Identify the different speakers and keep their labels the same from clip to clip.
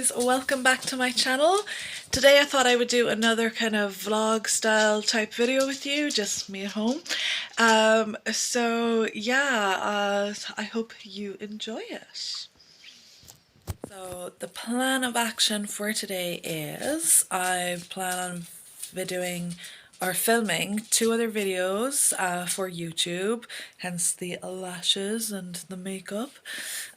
Speaker 1: guys, welcome back to my channel. Today I thought I would do another kind of vlog style type video with you, just me at home. I hope you enjoy it. So the plan of action for today is I plan on videoing or filming 2 other videos for YouTube, hence the lashes and the makeup,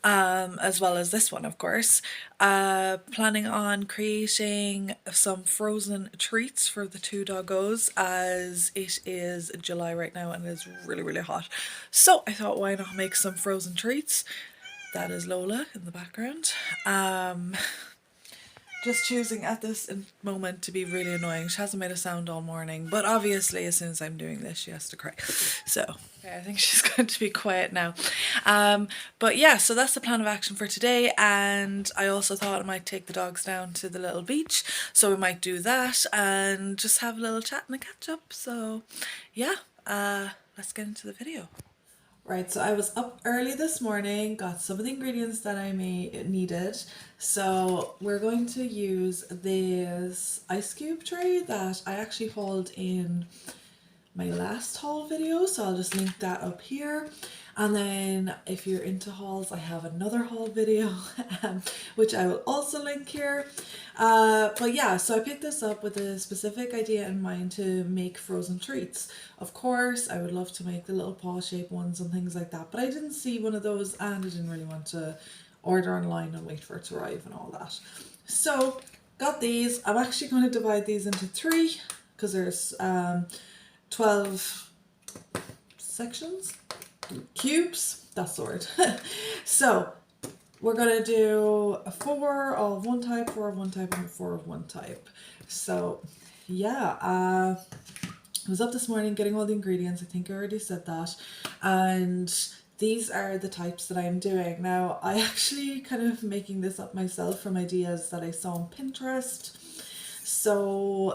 Speaker 1: as well as this one, of course. Planning on creating some frozen treats for the 2 doggos, as it is July right now and it's really hot. So I thought, why not make some frozen treats? That is Lola in the background. Just choosing at this moment to be really annoying. She hasn't made a sound all morning, but obviously as soon as I'm doing this she has to cry. So okay, I think she's going to be quiet now. But yeah, so that's the plan of action for today, and I also thought I might take the dogs down to the little beach, so we might do that and just have a little chat and a catch up. So yeah, let's get into the video. Right, so I was up early this morning, got some of the ingredients that I needed. So we're going to use this ice cube tray that I actually hauled in my last haul video, so I'll just link that up here. And then if you're into hauls, I have another haul video which I will also link here. But yeah, so I picked this up with a specific idea in mind to make frozen treats. Of course, I would love to make the little paw shaped ones and things like that, but I didn't see one of those and I didn't really want to order online and wait for it to arrive and all that. So got these. I'm actually going to divide these into 3 because there's 12 sections, cubes, that's the word. So we're gonna do 4 of one type, 4 of one type, and 4 of one type. So yeah, I was up this morning getting all the ingredients. I think I already said that, and these are the types that I'm doing. Now I actually kind of making this up myself from ideas that I saw on Pinterest. So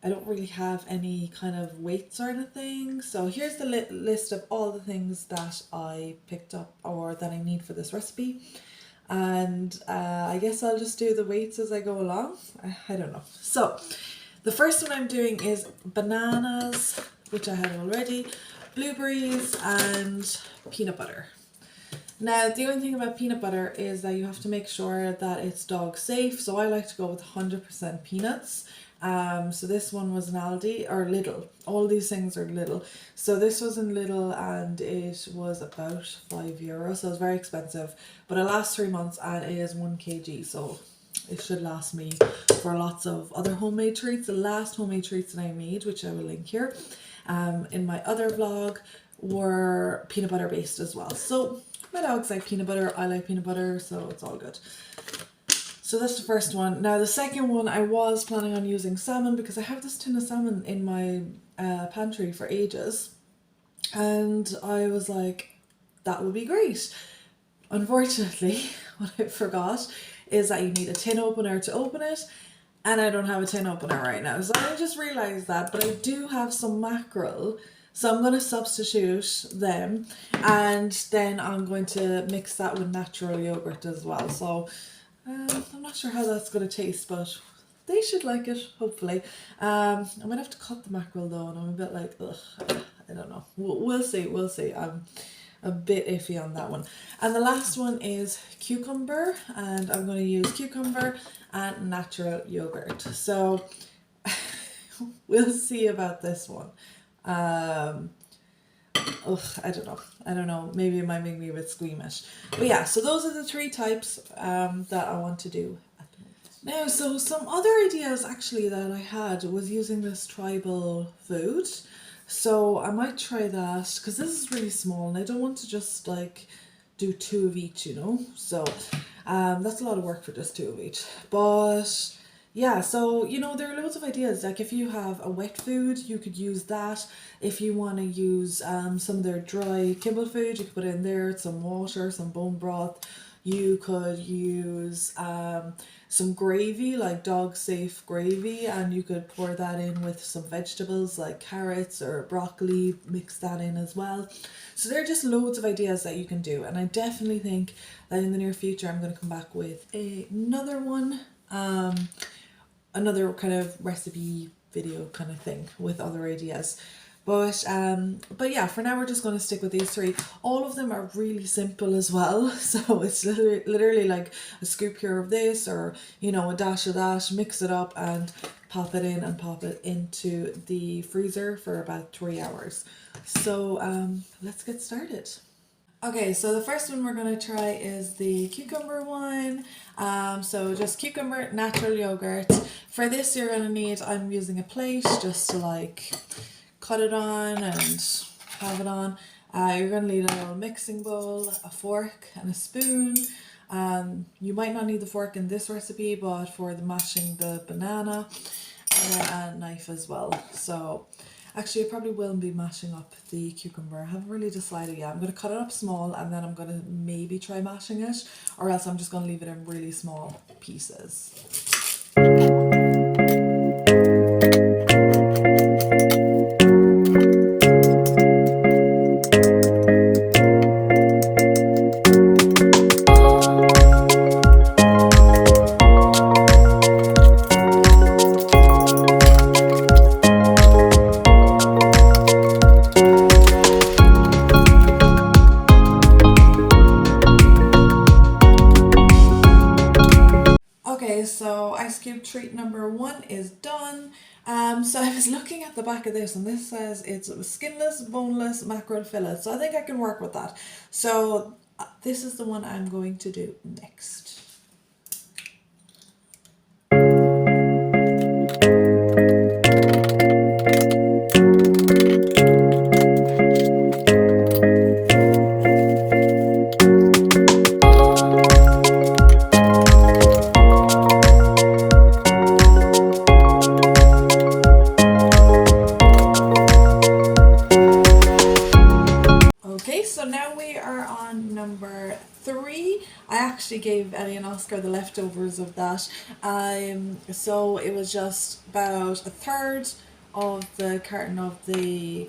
Speaker 1: I don't really have any kind of weights or anything. So here's the list of all the things that I picked up or that I need for this recipe. And I guess I'll just do the weights as I go along. I don't know. So the first one I'm doing is bananas, which I have already, blueberries, and peanut butter. Now, the only thing about peanut butter is that you have to make sure that it's dog safe. So I like to go with 100% peanuts. So this one was an Aldi or Lidl. All these things are Lidl. So this was in Lidl and it was about €5. So it's very expensive, but it lasts 3 months and it is 1 kg. So it should last me for lots of other homemade treats. The last homemade treats that I made, which I will link here, in my other vlog, were peanut butter based as well. So my dogs like peanut butter, I like peanut butter, so it's all good. So that's the first one. Now the second one, I was planning on using salmon because I have this tin of salmon in my pantry for ages. And I was like, that would be great. Unfortunately, what I forgot is that you need a tin opener to open it. And I don't have a tin opener right now. So I just realized that, but I do have some mackerel. So I'm going to substitute them. And then I'm going to mix that with natural yogurt as well. So I'm not sure how that's going to taste, but they should like it, hopefully. I might have to cut the mackerel though, and I'm a bit like, ugh, I don't know. We'll see. I'm a bit iffy on that one. And the last one is cucumber, and I'm going to use cucumber and natural yogurt. So we'll see about this one. I don't know, maybe it might make me a bit squeamish, but yeah, so those are the 3 types that I want to do at the moment. Now, so some other ideas actually that I had was using this tribal food, so I might try that because this is really small and I don't want to just like do 2 of each, you know, so that's a lot of work for just 2 of each. But yeah, so, you know, there are loads of ideas. Like if you have a wet food, you could use that. If you want to use some of their dry kibble food, you could put it in there, some water, some bone broth. You could use some gravy, like dog safe gravy, and you could pour that in with some vegetables like carrots or broccoli, mix that in as well. So there are just loads of ideas that you can do, and I definitely think that in the near future I'm going to come back with another one, another kind of recipe video kind of thing with other ideas. But yeah, for now we're just going to stick with these three. All of them are really simple as well, so it's literally like a scoop here of this, or you know, a dash of that, mix it up and pop it in and pop it into the freezer for about 3 hours. So let's get started. Okay, so the first one we're going to try is the cucumber one. So just cucumber, natural yogurt. For this you're going to need, I'm using a plate just to like cut it on and have it on. You're going to need a little mixing bowl, a fork and a spoon. You might not need the fork in this recipe, but for the mashing the banana, and a knife as well. So actually I probably will be mashing up the cucumber. I haven't really decided yet. I'm going to cut it up small and then I'm going to maybe try mashing it, or else I'm just going to leave it in really small pieces. Okay, so ice cube treat number one is done. So I was looking at the back of this and this says it's skinless, boneless mackerel fillet. So I think I can work with that. So this is the one I'm going to do next. Okay, so now we are on number 3. I actually gave Ellie and Oscar the leftovers of that. So it was just about a third of the carton of the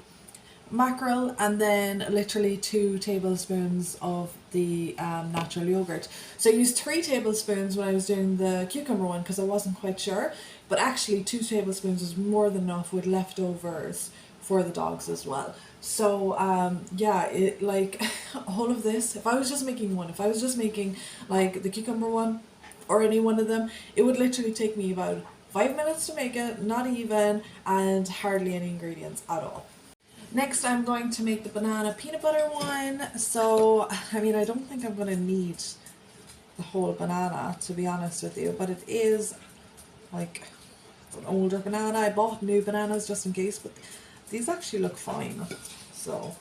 Speaker 1: mackerel, and then literally 2 tablespoons of the natural yogurt. So I used 3 tablespoons when I was doing the cucumber one because I wasn't quite sure, but actually 2 tablespoons is more than enough with leftovers for the dogs as well. So yeah, it like all of this, if I was just making one, if I was just making like the cucumber one or any one of them, it would literally take me about 5 minutes to make it, not even, and hardly any ingredients at all. Next I'm going to make the banana peanut butter one. So I mean, I don't think I'm going to need the whole banana, to be honest with you, but it is like an older banana. I bought new bananas just in case, but these actually look fine. So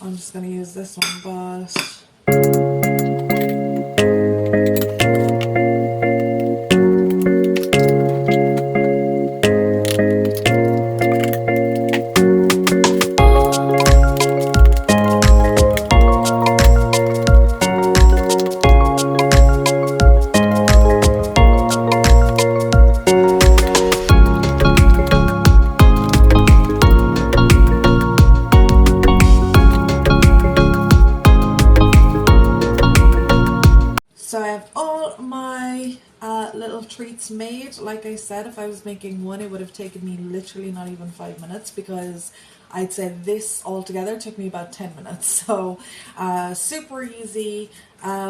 Speaker 1: I'm just going to use this one, but so I have all my little treats made. Like I said, if I was making one, it would have taken me literally not even 5 minutes, because I'd say this altogether took me about 10 minutes. So super easy.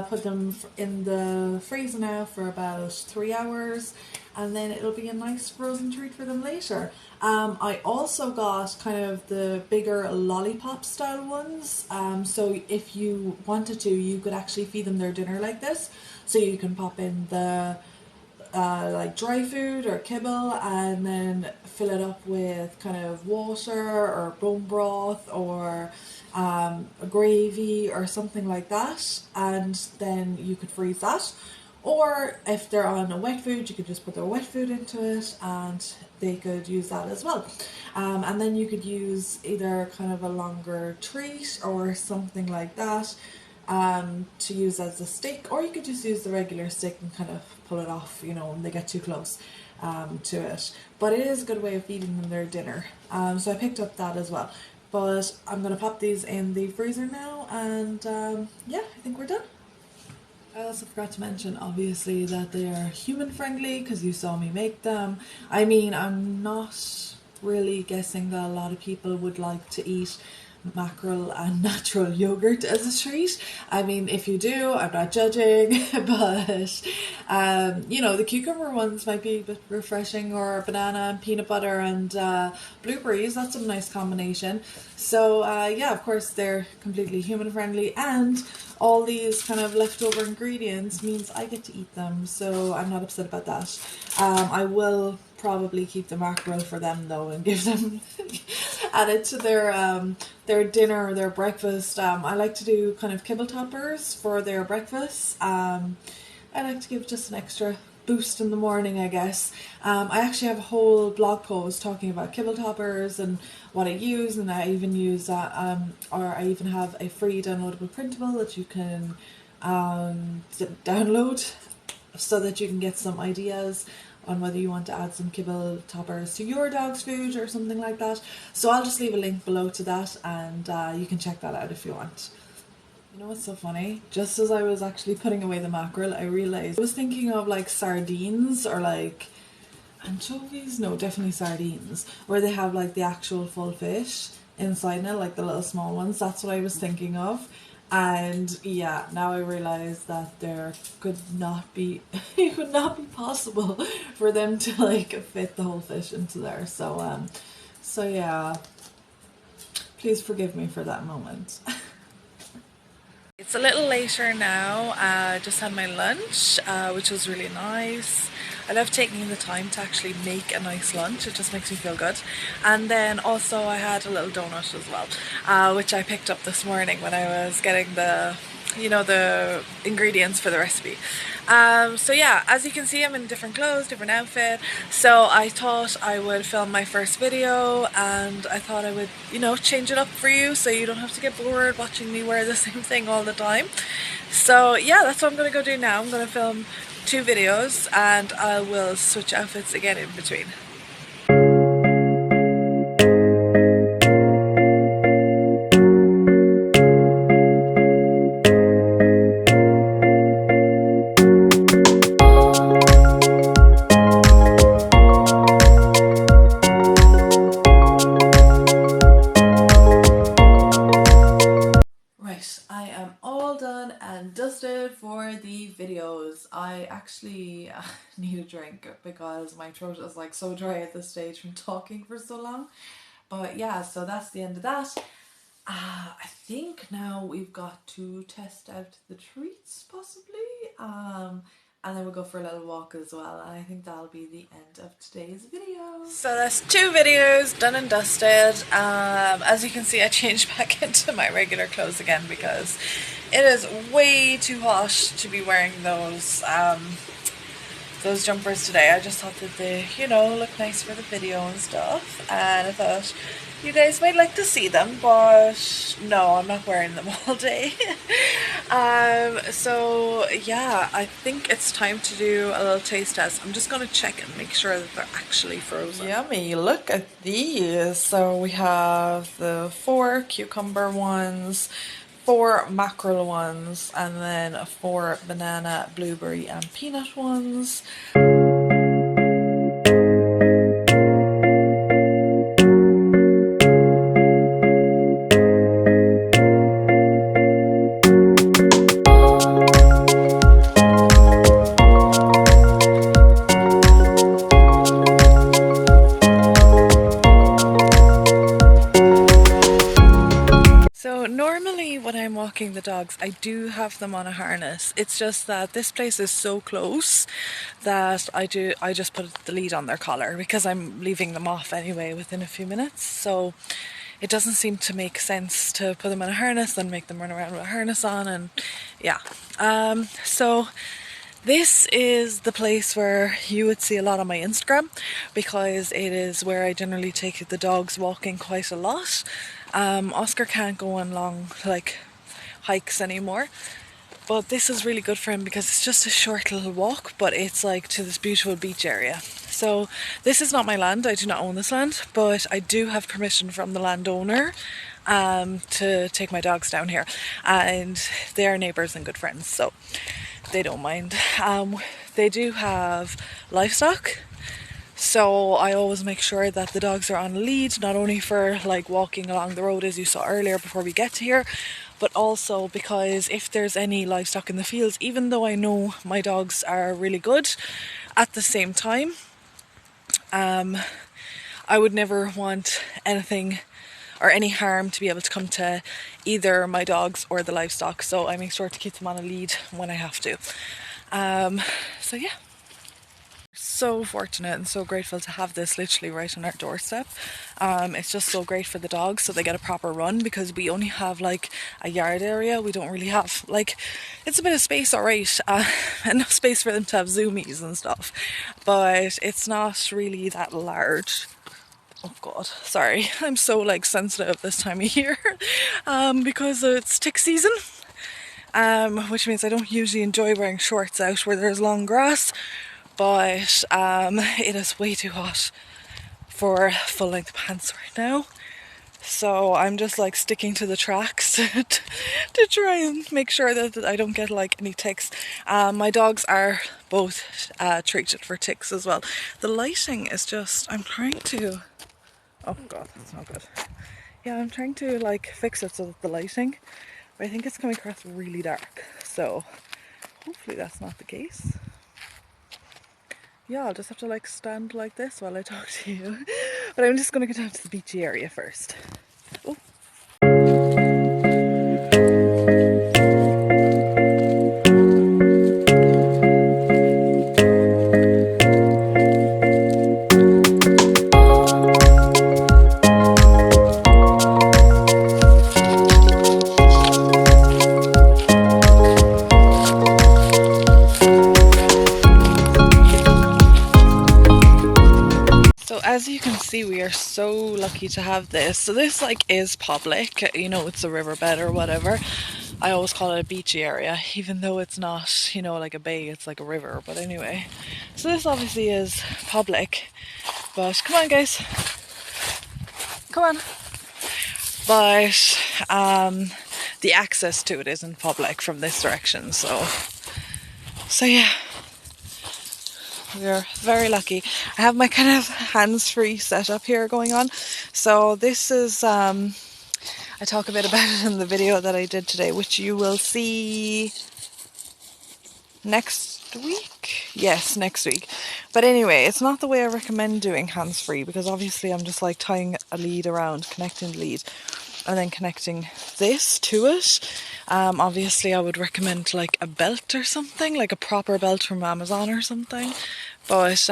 Speaker 1: Put them in the freezer now for about 3 hours, and then it'll be a nice frozen treat for them later. I also got kind of the bigger lollipop style ones. So if you wanted to, you could actually feed them their dinner like this. So you can pop in the like dry food or kibble, and then fill it up with kind of water or bone broth or a gravy or something like that, and then you could freeze that. Or if they're on a wet food, you could just put their wet food into it and they could use that as well. And then you could use either kind of a longer treat or something like that. to use as a stick, or you could just use the regular stick and kind of pull it off, you know, when they get too close to it. But it is a good way of feeding them their dinner. So I picked up that as well. But I'm going to pop these in the freezer now, and yeah, I think we're done. I also forgot to mention, obviously, that they are human friendly because you saw me make them. I mean, I'm not really guessing that a lot of people would like to eat mackerel and natural yogurt as a treat. I mean, if you do, I'm not judging, but you know, the cucumber ones might be a bit refreshing, or banana and peanut butter and blueberries. That's a nice combination. So yeah, of course they're completely human friendly, and all these kind of leftover ingredients means I get to eat them, so I'm not upset about that. I will probably keep the mackerel for them though, and give them add it to their dinner or their breakfast. I like to do kind of kibble toppers for their breakfast. I like to give just an extra boost in the morning, I guess. I actually have a whole blog post talking about kibble toppers and what I use, and I even use or I even have a free downloadable printable that you can download so that you can get some ideas on whether you want to add some kibble toppers to your dog's food or something like that. So I'll just leave a link below to that, and you can check that out if you want. You know what's so funny? Just as I was actually putting away the mackerel, I realised I was thinking of like sardines or like anchovies. No, definitely sardines, where they have like the actual full fish inside it, like the little small ones. That's what I was thinking of. And yeah, now I realise that there could not be it would not be possible for them to like fit the whole fish into there. So so yeah, please forgive me for that moment. It's a little later now. I just had my lunch, which was really nice. I love taking the time to actually make a nice lunch. It just makes me feel good. And then also I had a little donut as well, which I picked up this morning when I was getting the, you know, the ingredients for the recipe. So yeah, as you can see, I'm in different clothes, different outfit. So I thought I would film my first video, and I thought I would, you know, change it up for you so you don't have to get bored watching me wear the same thing all the time. So yeah, that's what I'm gonna go do now. I'm gonna film 2 videos, and I will switch outfits again in between. I am all done and dusted for the videos. I actually need a drink because my throat is like so dry at this stage from talking for so long. But yeah, so that's the end of that. I think now we've got to test out the treats possibly. And then we'll go for a little walk as well, and I think that'll be the end of today's video. So that's 2 videos done and dusted. As you can see, I changed back into my regular clothes again because it is way too hot to be wearing those jumpers today. I just thought that they, you know, look nice for the video and stuff, and I thought you guys might like to see them, but no, I'm not wearing them all day. So yeah, I think it's time to do a little taste test. I'm just gonna check and make sure that they're actually frozen. Yummy, look at these. So we have the 4 cucumber ones, 4 mackerel ones, and then 4 banana, blueberry and peanut ones. Normally when I'm walking the dogs, I do have them on a harness. It's just that this place is so close that I just put the lead on their collar because I'm leaving them off anyway within a few minutes. So it doesn't seem to make sense to put them in a harness, then make them run around with a harness on, and yeah. So this is the place where you would see a lot on my Instagram because it is where I generally take the dogs walking quite a lot. Oscar can't go on long, like hikes anymore. But this is really good for him because it's just a short little walk, but it's like to this beautiful beach area. So this is not my land, I do not own this land, but I do have permission from the landowner to take my dogs down here, and they are neighbours and good friends, so they don't mind. They do have livestock, so I always make sure that the dogs are on a lead, not only for like walking along the road as you saw earlier before we get to here, but also because if there's any livestock in the fields, even though I know my dogs are really good, at the same time I would never want anything or any harm to be able to come to either my dogs or the livestock, so I make sure to keep them on a lead when I have to. So yeah, so fortunate and so grateful to have this literally right on our doorstep. It's just so great for the dogs, so they get a proper run, because we only have like a yard area. We don't really have, like, it's a bit of space, alright, enough space for them to have zoomies and stuff, but it's not really that large. Oh god, sorry, I'm so like sensitive this time of year because it's tick season, which means I don't usually enjoy wearing shorts out where there's long grass, but it is way too hot for full length pants right now, so I'm just like sticking to the tracks to try and make sure that I don't get like any ticks. My dogs are both treated for ticks as well. The lighting is just, I'm trying to, oh god, that's not good. Yeah, I'm trying to like fix it so that the lighting, but I think it's coming across really dark, so hopefully that's not the case. Yeah, I'll just have to like stand like this while I talk to you. But I'm just going to go down to the beachy area first. Oh. As you can see, we are so lucky to have this. So this like is public, you know, it's a riverbed or whatever. I always call it a beachy area, even though it's not, you know, like a bay, it's like a river. But anyway, so this obviously is public, but come on guys, come on. But the access to it isn't public from this direction, so yeah. We're very lucky. I have my kind of hands-free setup here going on. So this is, I talk a bit about it in the video that I did today, which you will see next week? Yes, next week. But anyway, it's not the way I recommend doing hands-free, because obviously I'm just like tying a lead around, connecting the lead, and then connecting this to it. Obviously I would recommend like a belt or something, like a proper belt from Amazon or something, but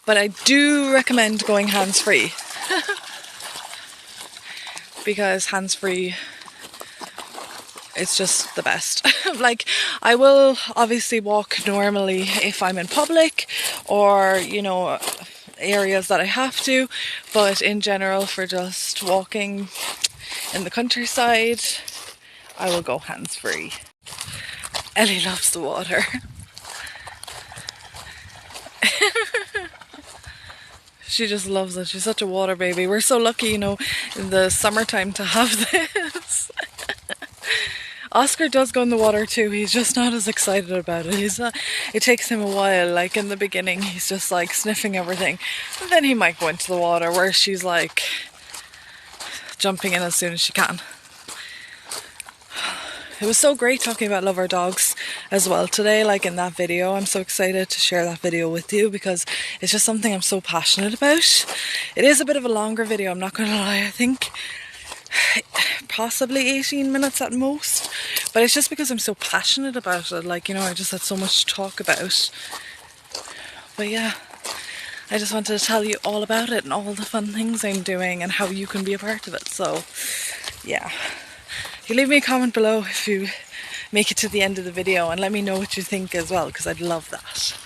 Speaker 1: I do recommend going hands-free because hands-free, it's just the best. Like, I will obviously walk normally if I'm in public or, you know, areas that I have to, but in general, for just walking in the countryside, I will go hands-free. Ellie loves the water. She just loves it. She's such a water baby. We're so lucky, you know, in the summertime to have this. Oscar does go in the water too. He's just not as excited about it. It takes him a while. Like in the beginning, he's just like sniffing everything. And then he might go into the water where she's like jumping in as soon as she can. It was so great talking about Love Our Dogs as well today, like in that video. I'm so excited to share that video with you because it's just something I'm so passionate about. It is a bit of a longer video, I'm not going to lie. I think possibly 18 minutes at most, but it's just because I'm so passionate about it. Like, you know, I just had so much to talk about. But yeah, I just wanted to tell you all about it and all the fun things I'm doing and how you can be a part of it. So yeah. You leave me a comment below if you make it to the end of the video and let me know what you think as well, because I'd love that.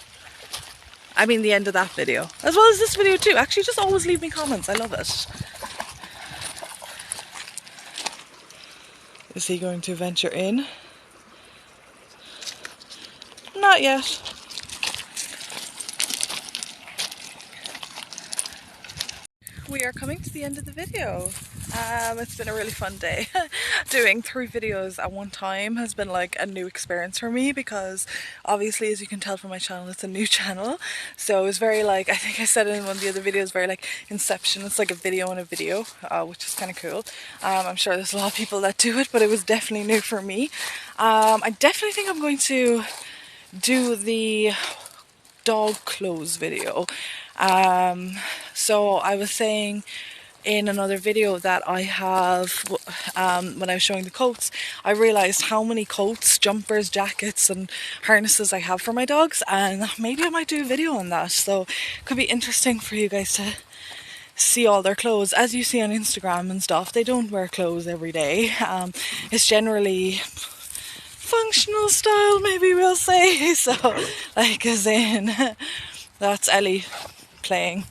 Speaker 1: I mean the end of that video, as well as this video too. Actually, just always leave me comments, I love it. Is he going to venture in? Not yet. We are coming to the end of the video. It's been a really fun day. Doing 3 videos at one time has been like a new experience for me, because obviously, as you can tell from my channel, it's a new channel. So it was very like, I think I said in one of the other videos, very like Inception. It's like a video in a video, which is kind of cool. I'm sure there's a lot of people that do it, but it was definitely new for me. I definitely think I'm going to do the dog clothes video. So I was saying in another video that I have, when I was showing the coats, I realised how many coats, jumpers, jackets and harnesses I have for my dogs, and maybe I might do a video on that. So it could be interesting for you guys to see all their clothes. As you see on Instagram and stuff, they don't wear clothes every day. It's generally functional style, maybe we'll say. So like, as in, that's Ellie playing.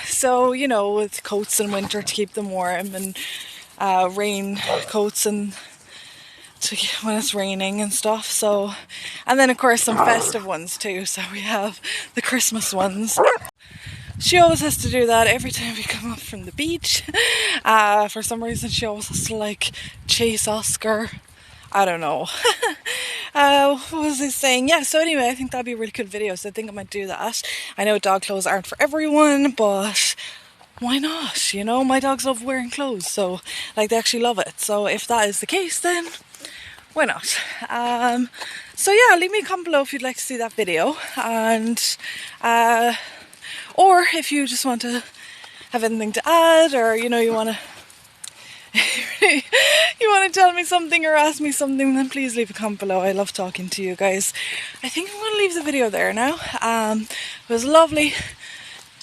Speaker 1: So, you know, with coats in winter to keep them warm, and rain coats and when it's raining and stuff. So, and then of course some festive ones too. So we have the Christmas ones. She always has to do that every time we come up from the beach. For some reason she always has to like chase Oscar. I don't know. What was I saying? Yeah, so anyway, I think that'd be a really good video, so I think I might do that. I know dog clothes aren't for everyone, but why not? You know, my dogs love wearing clothes, so like they actually love it. So if that is the case, then why not? So yeah, leave me a comment below if you'd like to see that video, and or if you just want to have anything to add, or you know, you want to tell me something or ask me something, then please leave a comment below. I love talking to you guys. I think I'm going to leave the video there now. It was lovely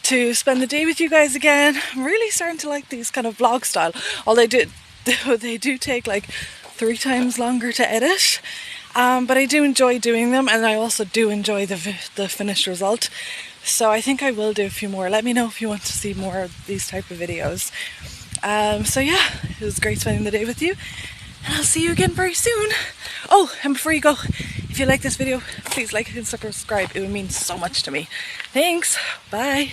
Speaker 1: to spend the day with you guys again. I'm really starting to like these kind of vlog style, although they do take like 3 times longer to edit. But I do enjoy doing them, and I also do enjoy the finished result. So I think I will do a few more. Let me know if you want to see more of these type of videos. So yeah, it was great spending the day with you, and I'll see you again very soon. Oh, and before you go, if you like this video, please like and subscribe. It would mean so much to me. Thanks. Bye.